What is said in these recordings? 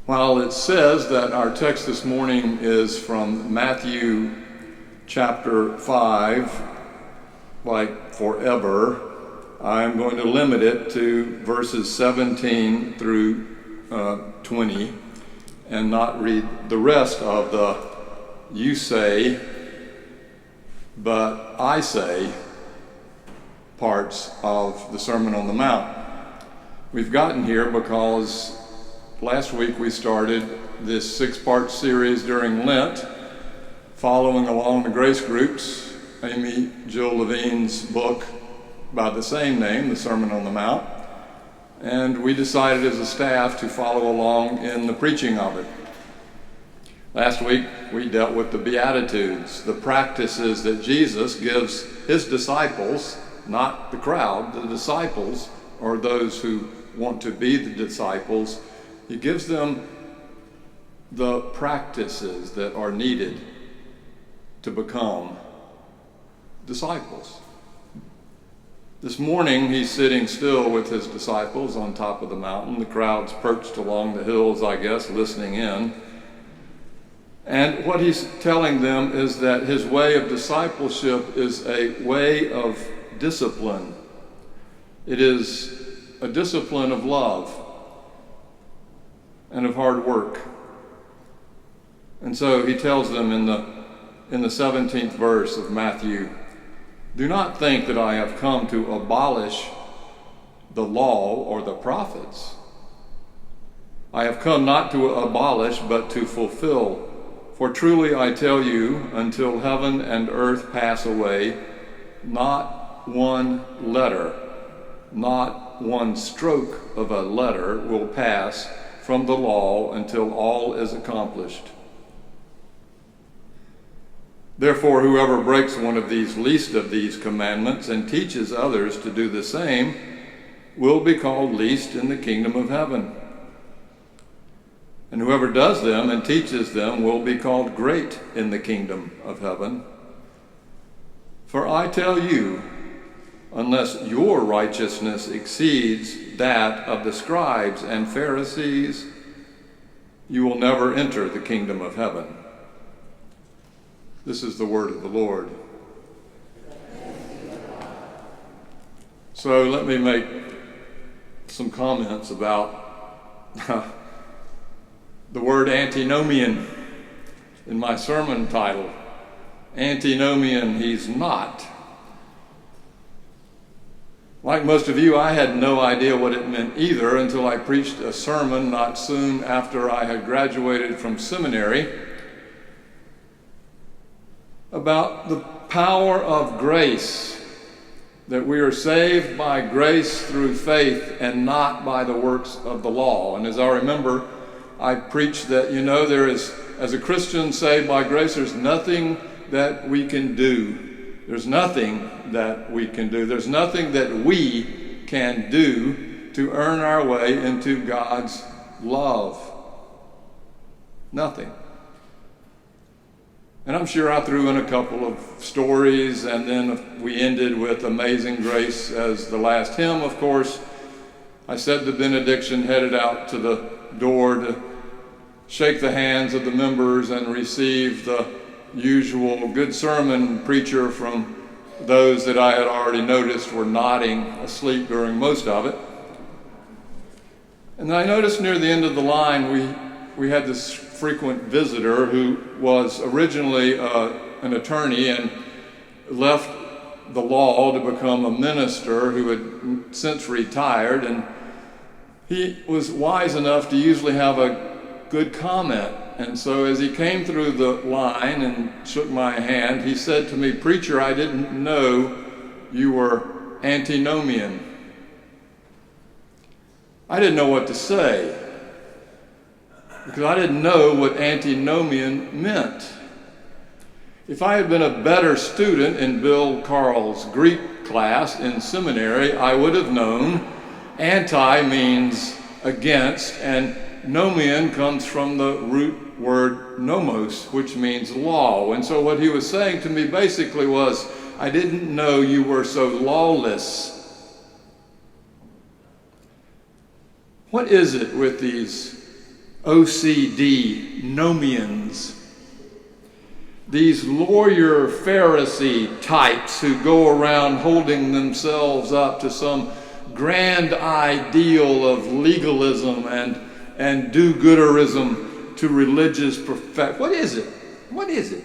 While it says that our text this morning is from Matthew chapter 5, like forever, I'm going to limit it to verses 17 through 20 and not read the rest of the "you say, but I say" parts of the Sermon on the Mount. We've gotten here because last week we started this 6-part series during Lent, following along the grace groups, Amy Jill Levine's book by the same name, the Sermon on the Mount, and we decided as a staff to follow along in the preaching of it. Last week we dealt with the Beatitudes, the practices that Jesus gives his disciples, not the crowd, the disciples, or those who want to be the disciples. He gives them the practices that are needed to become disciples. This morning, he's sitting still with his disciples on top of the mountain. The crowd's perched along the hills, I guess, listening in. And what he's telling them is that his way of discipleship is a way of discipline. It is a discipline of love and of hard work. And so he tells them in the 17th verse of Matthew, "Do not think that I have come to abolish the law or the prophets. I have come not to abolish, but to fulfill. For truly I tell you, until heaven and earth pass away, not one letter, not one stroke of a letter will pass from the law until all is accomplished. Therefore, whoever breaks one of these least of these commandments and teaches others to do the same will be called least in the kingdom of heaven. And whoever does them and teaches them will be called great in the kingdom of heaven. For I tell you, unless your righteousness exceeds that of the scribes and Pharisees, you will never enter the kingdom of heaven." This is the word of the Lord. So let me make some comments about the word antinomian in my sermon title. Antinomian, he's not. Like most of you, I had no idea what it meant either until I preached a sermon not soon after I had graduated from seminary about the power of grace, that we are saved by grace through faith and not by the works of the law. And as I remember, I preached that, there is, as a Christian saved by grace, there's nothing that we can do. There's nothing that we can do. There's nothing that we can do to earn our way into God's love. Nothing. And I'm sure I threw in a couple of stories, and then we ended with Amazing Grace as the last hymn, of course. I said the benediction, headed out to the door to shake the hands of the members and receive the usual good sermon preacher from those that I had already noticed were nodding asleep during most of it. And I noticed near the end of the line we had this frequent visitor who was originally an attorney and left the law to become a minister who had since retired, and he was wise enough to usually have a good comment. And so as he came through the line and shook my hand, he said to me, "Preacher, I didn't know you were antinomian." I didn't know what to say, because I didn't know what antinomian meant. If I had been a better student in Bill Carl's Greek class in seminary, I would have known anti means against, and nomian comes from the root word nomos, which means law. And so what he was saying to me basically was, I didn't know you were so lawless. What is it with these OCD nomians, these lawyer Pharisee types who go around holding themselves up to some grand ideal of legalism and do-gooderism to religious perfection. What is it? What is it?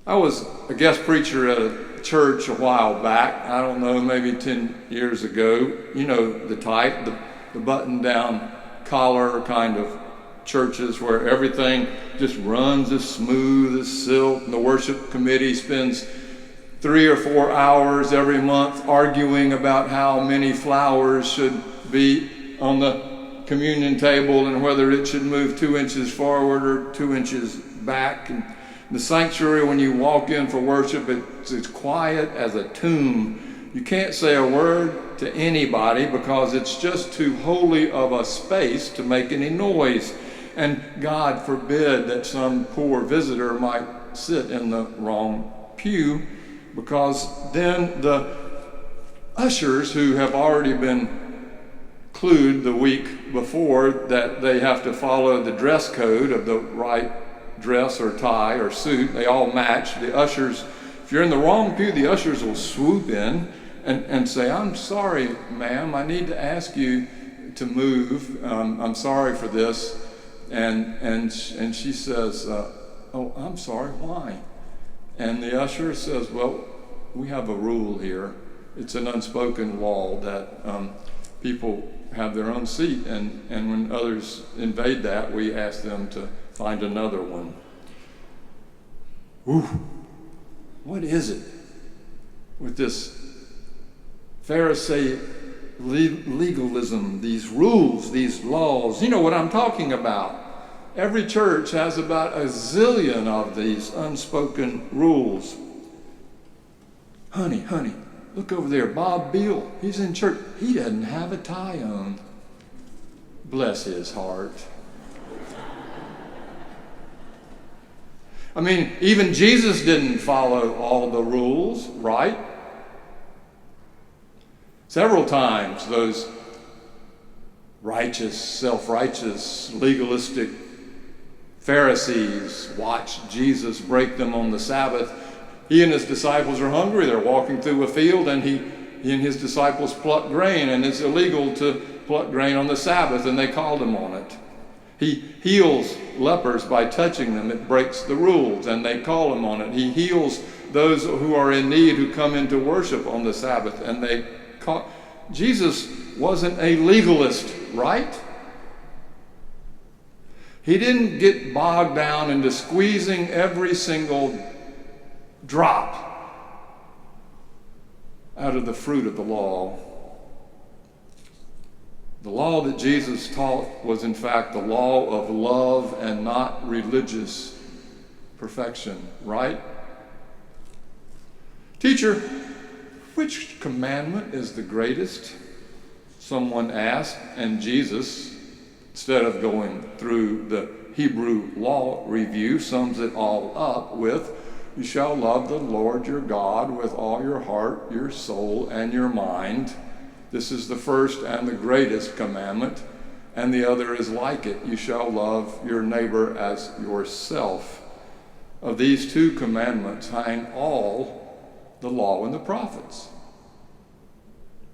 I was a guest preacher at a church a while back. I don't know, maybe 10 years ago. You know the type, the button-down collar kind of churches where everything just runs as smooth as silk, and the worship committee spends 3 or 4 hours every month arguing about how many flowers should be on the communion table and whether it should move 2 inches forward or 2 inches back. And the sanctuary, when you walk in for worship, it's quiet as a tomb. You can't say a word to anybody because it's just too holy of a space to make any noise. And God forbid that some poor visitor might sit in the wrong pew, because then the ushers who have already been clued the week before that they have to follow the dress code of the right dress or tie or suit, they all match. The ushers, if you're in the wrong pew, the ushers will swoop in and say, "I'm sorry, ma'am, I need to ask you to move. I'm sorry for this." And she says, "Oh, I'm sorry, why?" And the usher says, "Well, we have a rule here. It's an unspoken law that people have their own seat, and when others invade that, we ask them to find another one." Ooh, what is it with this Pharisee legalism, these rules, these laws? You know what I'm talking about. Every church has about a zillion of these unspoken rules. Honey, look over there, Bob Beal, he's in church. He doesn't have a tie on. Bless his heart. I mean, even Jesus didn't follow all the rules, right? Several times those righteous, self-righteous, legalistic Pharisees watched Jesus break them on the Sabbath. He and his disciples are hungry. They're walking through a field, and he and his disciples pluck grain, and it's illegal to pluck grain on the Sabbath, and they called him on it. He heals lepers by touching them. It breaks the rules, and they call him on it. He heals those who are in need who come into worship on the Sabbath, and they call. Jesus wasn't a legalist, right? He didn't get bogged down into squeezing every single drop out of the fruit of the law. The law that Jesus taught was, in fact, the law of love and not religious perfection, right? Teacher, which commandment is the greatest? Someone asked, and Jesus, instead of going through the Hebrew law review, sums it all up with, "You shall love the Lord your God with all your heart, your soul, and your mind. This is the first and the greatest commandment, and the other is like it. You shall love your neighbor as yourself. Of these 2 commandments hang all the law and the prophets."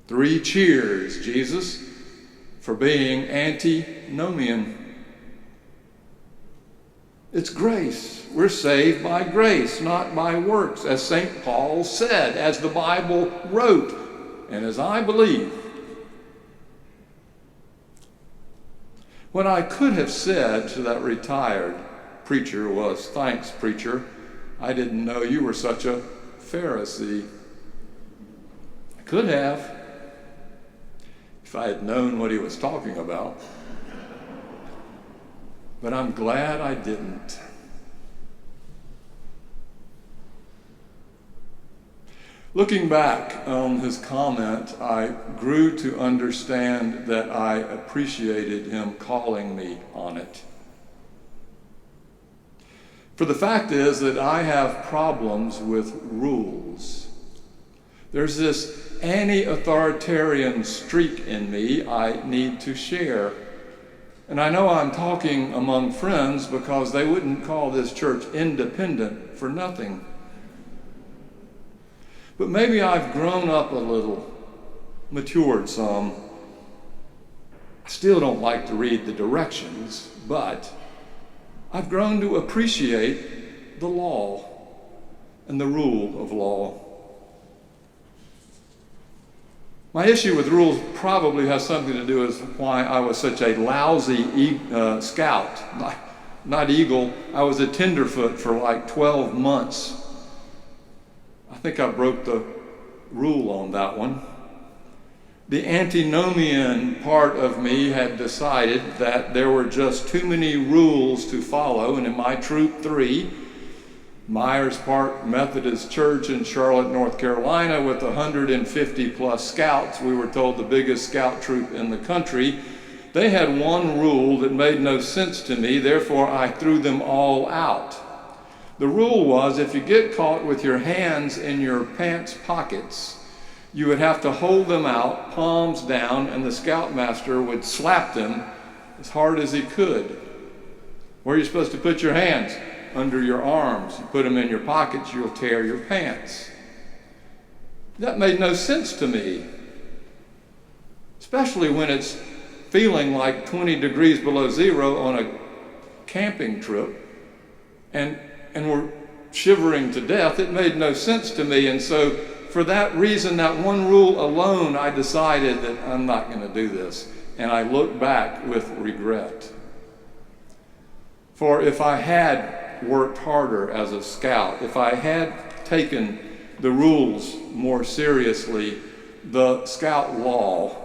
3 cheers, Jesus, for being antinomian. It's grace. We're saved by grace, not by works, as St. Paul said, as the Bible wrote, and as I believe. What I could have said to that retired preacher was, "Thanks, preacher. I didn't know you were such a Pharisee." I could have, if I had known what he was talking about. But I'm glad I didn't. Looking back on his comment, I grew to understand that I appreciated him calling me on it. For the fact is that I have problems with rules. There's this anti-authoritarian streak in me I need to share And I know I'm talking among friends because they wouldn't call this church independent for nothing. But maybe I've grown up a little, matured some. I still don't like to read the directions, but I've grown to appreciate the law and the rule of law. My issue with rules probably has something to do with why I was such a lousy scout, not eagle. I was a tenderfoot for like 12 months. I think I broke the rule on that one. The Antinomian part of me had decided that there were just too many rules to follow, and in my Troop 3, Myers Park Methodist Church in Charlotte, North Carolina, with 150 plus scouts, we were told the biggest scout troop in the country, they had one rule that made no sense to me, therefore I threw them all out. The rule was if you get caught with your hands in your pants pockets, you would have to hold them out, palms down, and the scoutmaster would slap them as hard as he could. Where are you supposed to put your hands? Under your arms. You put them in your pockets, you'll tear your pants. That made no sense to me, especially when it's feeling like 20 degrees below zero on a camping trip and we're shivering to death. It made no sense to me, and so for that reason, that one rule alone, I decided that I'm not going to do this, and I look back with regret. For if I had worked harder as a scout, if I had taken the rules more seriously, the scout law,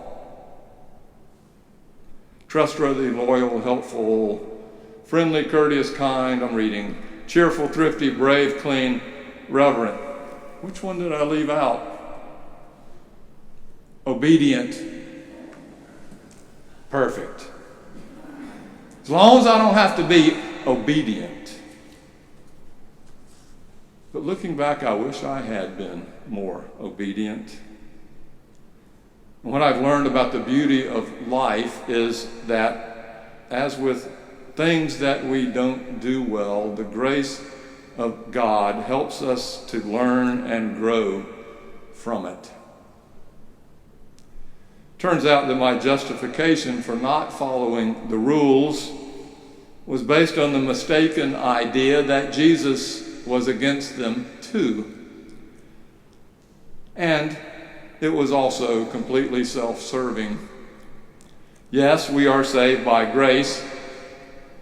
trustworthy, loyal, helpful, friendly, courteous, kind, I'm reading, cheerful, thrifty, brave, clean, reverent. Which one did I leave out? Obedient. Perfect. As long as I don't have to be obedient. But looking back, I wish I had been more obedient. And what I've learned about the beauty of life is that, as with things that we don't do well, the grace of God helps us to learn and grow from it. Turns out that my justification for not following the rules was based on the mistaken idea that Jesus was against them too. And it was also completely self-serving. Yes, we are saved by grace,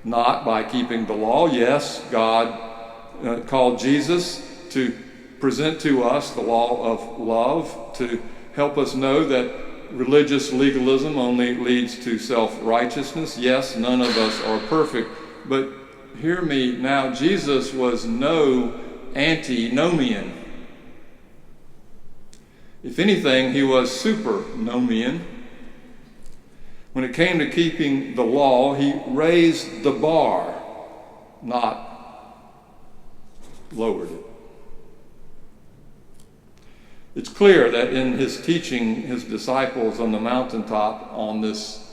not by keeping the law. Yes, God called Jesus to present to us the law of love, to help us know that religious legalism only leads to self-righteousness. Yes, none of us are perfect, but hear me now, Jesus was no Antinomian. If anything, he was supernomian. When it came to keeping the law, he raised the bar, not lowered it. It's clear that in his teaching his disciples on the mountaintop, on this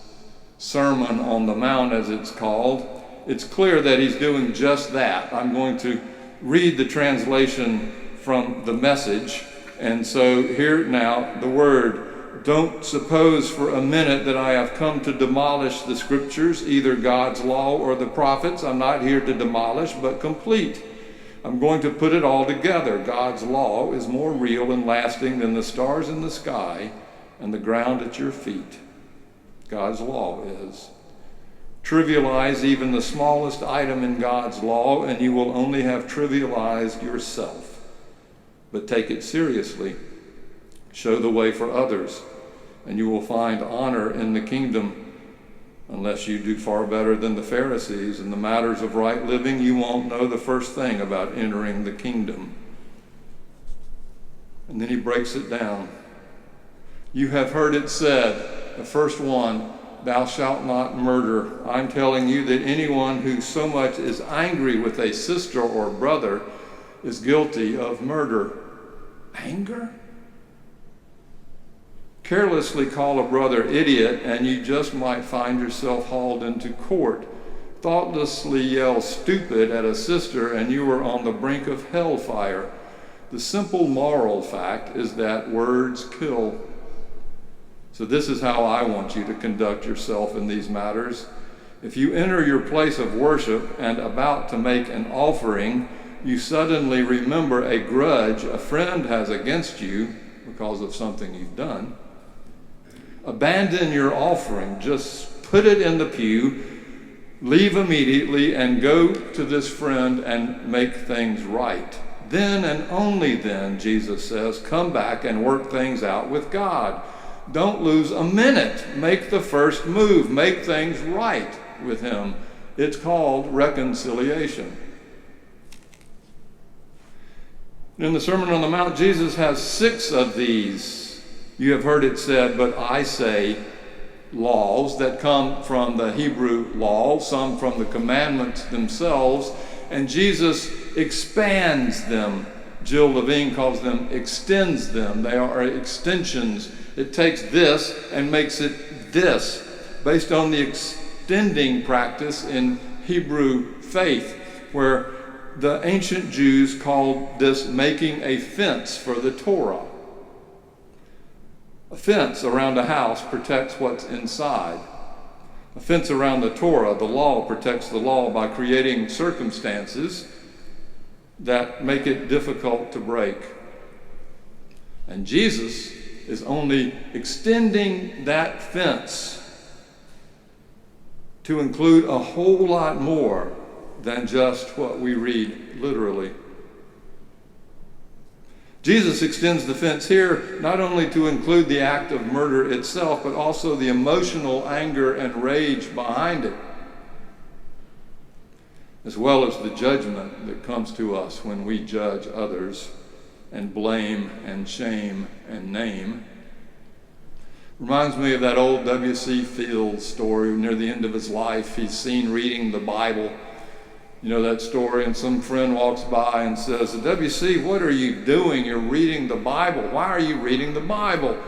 Sermon on the Mount as it's called, it's clear that he's doing just that. I'm going to read the translation from the Message. And so here now, the word, don't suppose for a minute that I have come to demolish the scriptures, either God's law or the prophets. I'm not here to demolish, but complete. I'm going to put it all together. God's law is more real and lasting than the stars in the sky and the ground at your feet. God's law is. Trivialize even the smallest item in God's law, and you will only have trivialized yourself. But take it seriously. Show the way for others, and you will find honor in the kingdom. Unless you do far better than the Pharisees in the matters of right living, you won't know the first thing about entering the kingdom. And then he breaks it down. You have heard it said, the first one, thou shalt not murder. I'm telling you that anyone who so much is angry with a sister or brother is guilty of murder. Anger? Carelessly call a brother idiot, and you just might find yourself hauled into court. Thoughtlessly yell stupid at a sister, and you are on the brink of hellfire. The simple moral fact is that words kill. So this is how I want you to conduct yourself in these matters. If you enter your place of worship and about to make an offering, you suddenly remember a grudge a friend has against you because of something you've done. Abandon your offering. Just put it in the pew, leave immediately, and go to this friend and make things right. Then and only then, Jesus says, come back and work things out with God. Don't lose a minute. Make the first move. Make things right with him. It's called reconciliation. In the Sermon on the Mount, Jesus has 6 of these. You have heard it said, but I say, laws that come from the Hebrew law, some from the commandments themselves, and Jesus expands them. Jill Levine calls them, extends them. They are extensions. It takes this and makes it this, based on the extending practice in Hebrew faith, where the ancient Jews called this making a fence for the Torah. A fence around a house protects what's inside. A fence around the Torah, the law, protects the law by creating circumstances that make it difficult to break. And Jesus is only extending that fence to include a whole lot more than just what we read literally. Jesus extends the fence here not only to include the act of murder itself, but also the emotional anger and rage behind it, as well as the judgment that comes to us when we judge others and blame and shame and name. Reminds me of that old W.C. Fields story. Near the end of his life, he's seen reading the Bible. You know that story, and some friend walks by and says, W.C., what are you doing? You're reading the Bible. Why are you reading the Bible?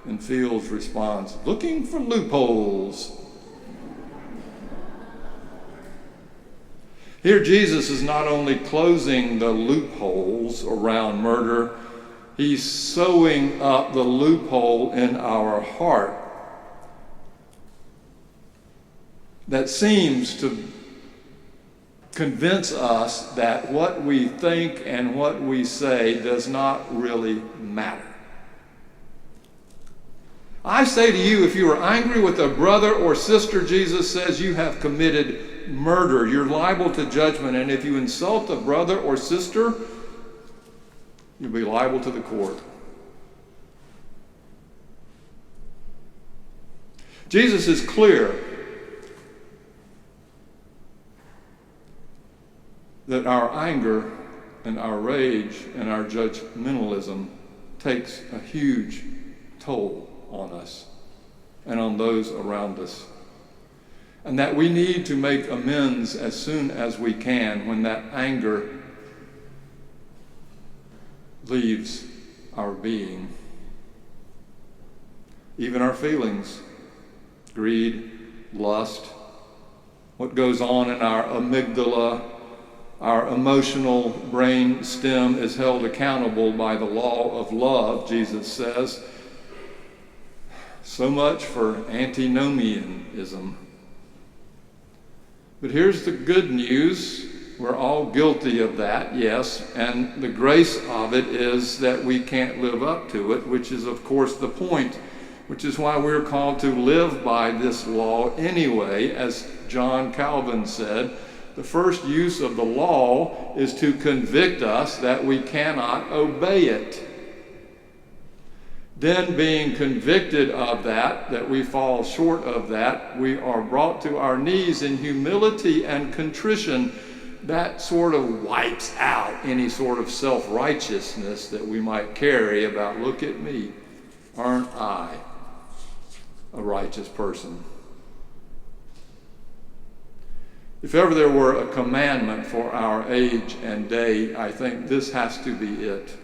And Fields responds, looking for loopholes. Here Jesus is not only closing the loopholes around murder, he's sewing up the loophole in our heart that seems to convince us that what we think and what we say does not really matter. I say to you, if you are angry with a brother or sister, Jesus says you have committed murder. You're liable to judgment. And if you insult a brother or sister, you'll be liable to the court. Jesus is clear that our anger and our rage and our judgmentalism takes a huge toll on us and on those around us. And that we need to make amends as soon as we can when that anger leaves our being. Even our feelings, greed, lust, what goes on in our amygdala, our emotional brain stem is held accountable by the law of love, Jesus says. So much for Antinomianism. But here's the good news. We're all guilty of that, yes, and the grace of it is that we can't live up to it, which is, of course, the point, which is why we're called to live by this law anyway, as John Calvin said. The first use of the law is to convict us that we cannot obey it. Then, being convicted of that we fall short of that, we are brought to our knees in humility and contrition. That sort of wipes out any sort of self-righteousness that we might carry about, look at me, aren't I a righteous person? If ever there were a commandment for our age and day, I think this has to be it.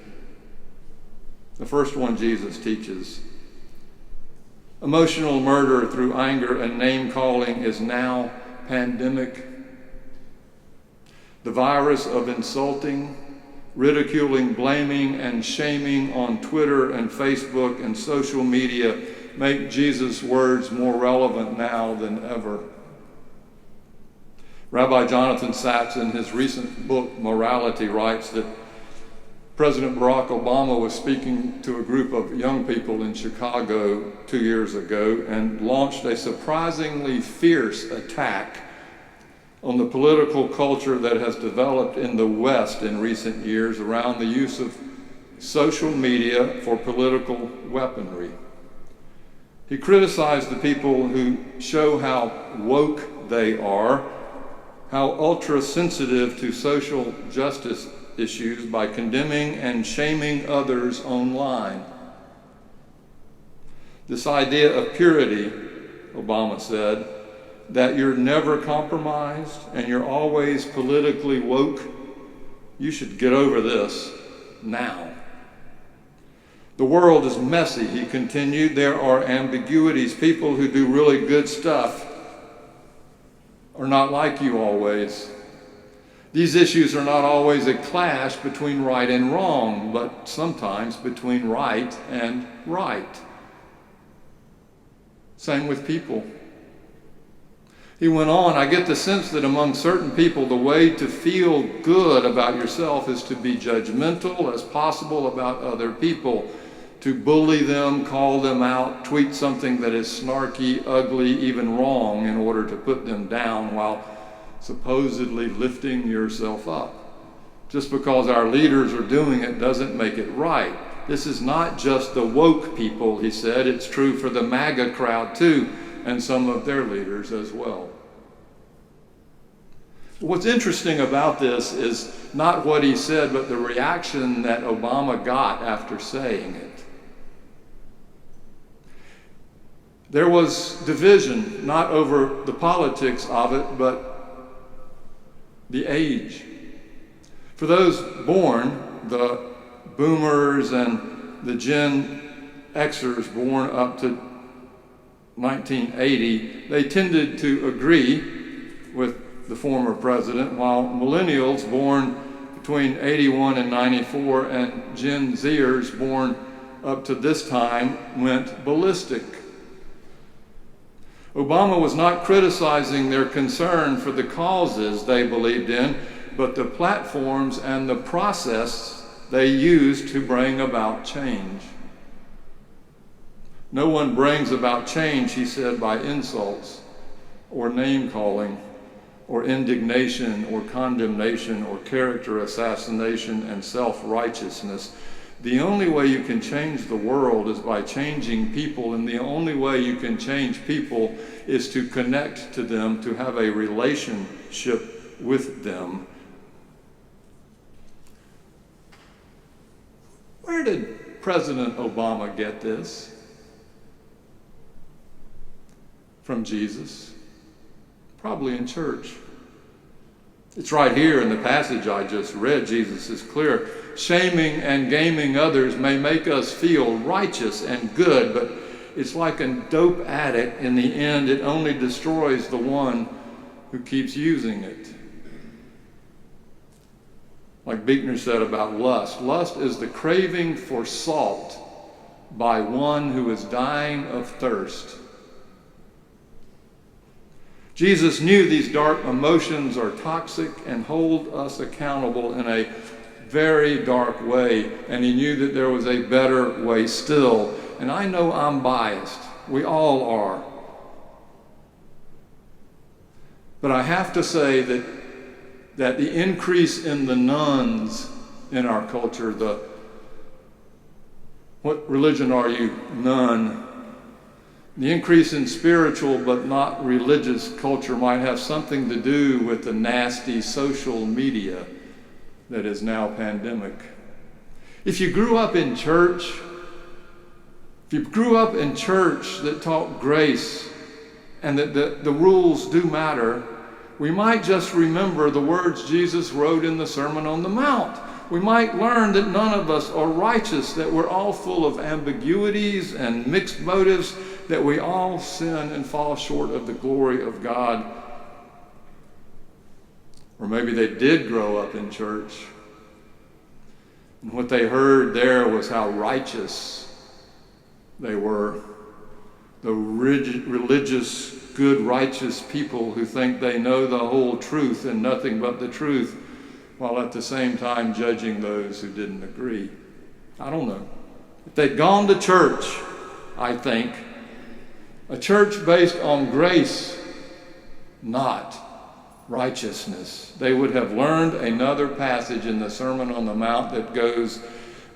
The first one Jesus teaches Emotional murder through anger and name-calling is now pandemic. The virus of insulting, ridiculing, blaming, and shaming on Twitter and Facebook and social media make Jesus' words more relevant now than ever. Rabbi Jonathan Sacks, in his recent book, Morality, writes that President Barack Obama was speaking to a group of young people in Chicago 2 years ago and launched a surprisingly fierce attack on the political culture that has developed in the West in recent years around the use of social media for political weaponry. He criticized the people who show how woke they are, how ultra-sensitive to social justice issues by condemning and shaming others online. This idea of purity, Obama said, that you're never compromised and you're always politically woke, you should get over this now. The world is messy, he continued. There are ambiguities. People who do really good stuff are not like you always. These issues are not always a clash between right and wrong, but sometimes between right and right. Same with people. He went on, I get the sense that among certain people, the way to feel good about yourself is to be judgmental as possible about other people, to bully them, call them out, tweet something that is snarky, ugly, even wrong in order to put them down while supposedly lifting yourself up. Just because our leaders are doing it doesn't make it right. This is not just the woke people, he said. It's true for the MAGA crowd too, and some of their leaders as well. What's interesting about this is not what he said, but the reaction that Obama got after saying it. There was division, not over the politics of it, but the age. For those born, the boomers and the Gen Xers born up to 1980, they tended to agree with the former president, while millennials born between 81 and 94 and Gen Zers born up to this time went ballistic. Obama was not criticizing their concern for the causes they believed in, but the platforms and the process they used to bring about change. No one brings about change, he said, by insults or name-calling or indignation or condemnation or character assassination and self-righteousness. The only way you can change the world is by changing people, and the only way you can change people is to connect to them, to have a relationship with them. Where did President Obama get this? From Jesus? Probably in church. It's right here in the passage I just read. Jesus is clear. Shaming and gaming others may make us feel righteous and good, but it's like a dope addict. In the end, it only destroys the one who keeps using it. Like Buechner said about lust. Lust is the craving for salt by one who is dying of thirst. Jesus knew these dark emotions are toxic and hold us accountable in a very dark way, and he knew that there was a better way still. And I know I'm biased. We all are. But I have to say that the increase in the nuns in our culture, what religion are you? None. The increase in spiritual but not religious culture might have something to do with the nasty social media that is now pandemic. If you grew up in church, that taught grace and that the rules do matter, we might just remember the words Jesus wrote in the Sermon on the Mount. We might learn that none of us are righteous, that we're all full of ambiguities and mixed motives, that we all sin and fall short of the glory of God. Or maybe they did grow up in church, and what they heard there was how righteous they were. The religious, good, righteous people who think they know the whole truth and nothing but the truth, while at the same time judging those who didn't agree. I don't know. If they'd gone to church, I think, a church based on grace, not righteousness, they would have learned another passage in the Sermon on the Mount that goes,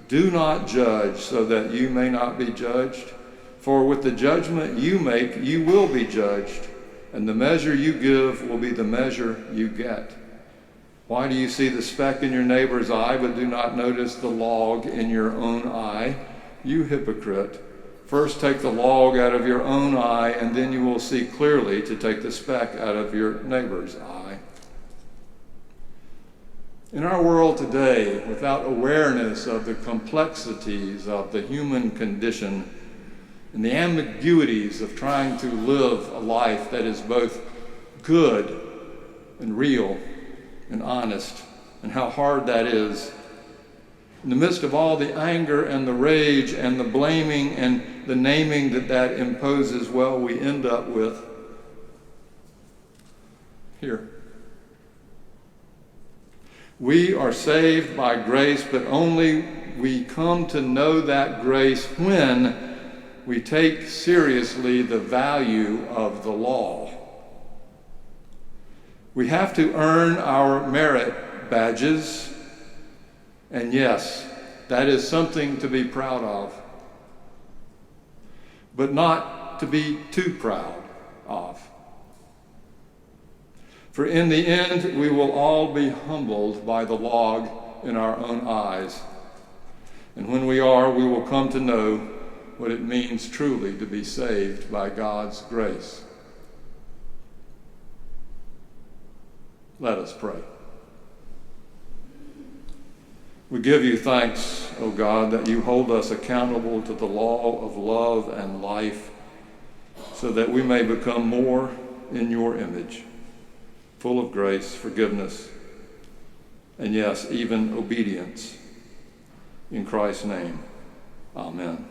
"Do not judge so that you may not be judged. For with the judgment you make, you will be judged, and the measure you give will be the measure you get. Why do you see the speck in your neighbor's eye, but do not notice the log in your own eye? You hypocrite. First take the log out of your own eye, and then you will see clearly to take the speck out of your neighbor's eye." In our world today, without awareness of the complexities of the human condition and the ambiguities of trying to live a life that is both good and real and honest, and how hard that is, in the midst of all the anger and the rage and the blaming and the naming that imposes, well, we end up with here. We are saved by grace, but only we come to know that grace when we take seriously the value of the law. We have to earn our merit badges, and yes, that is something to be proud of, but not to be too proud of. For in the end, we will all be humbled by the log in our own eyes. And when we are, we will come to know what it means truly to be saved by God's grace. Let us pray. We give you thanks, O God, that you hold us accountable to the law of love and life, so that we may become more in your image, full of grace, forgiveness, and yes, even obedience. In Christ's name, amen.